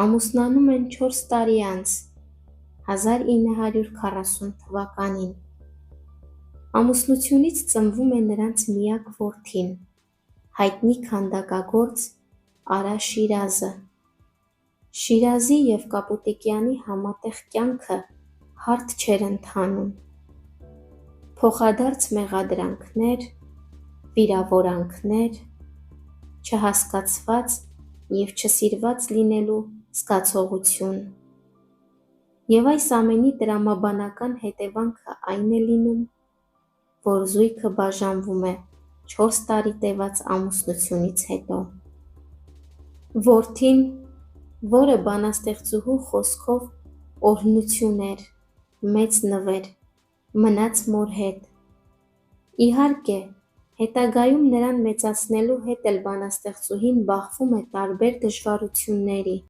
ամուսնանում են 4 տարի անց, 1940 թվականին։ Ամուսնությունից ծնվում է նրանց միակ որդին, հայտնի քանդակագործ Արա Շիրազը։ Շիրազի և Կապուտիկյանի համատեղ կյանքը հարթ չէր ընթանում։ Փոխադարձ մեղադրանքներ, վիրավորանքներ, չհասկացված և չսիրված լինելու զգացողություն։ Եվ այս ամենի տրամաբանական հետևանքը այն է լինում, որ զույգը բաժանվում է 4 տարի տևած ամուսնությունից հետո։ Որդին, որը բանաստեղծուհու խոսքով օրհնություն էր, մեծ նվեր, մնաց մոր հետ։ Իհարկե, հետագայում նրան մեծացնելու հետ էլ բանաստեղծուհին բախվում է տարբեր դժվարությունների։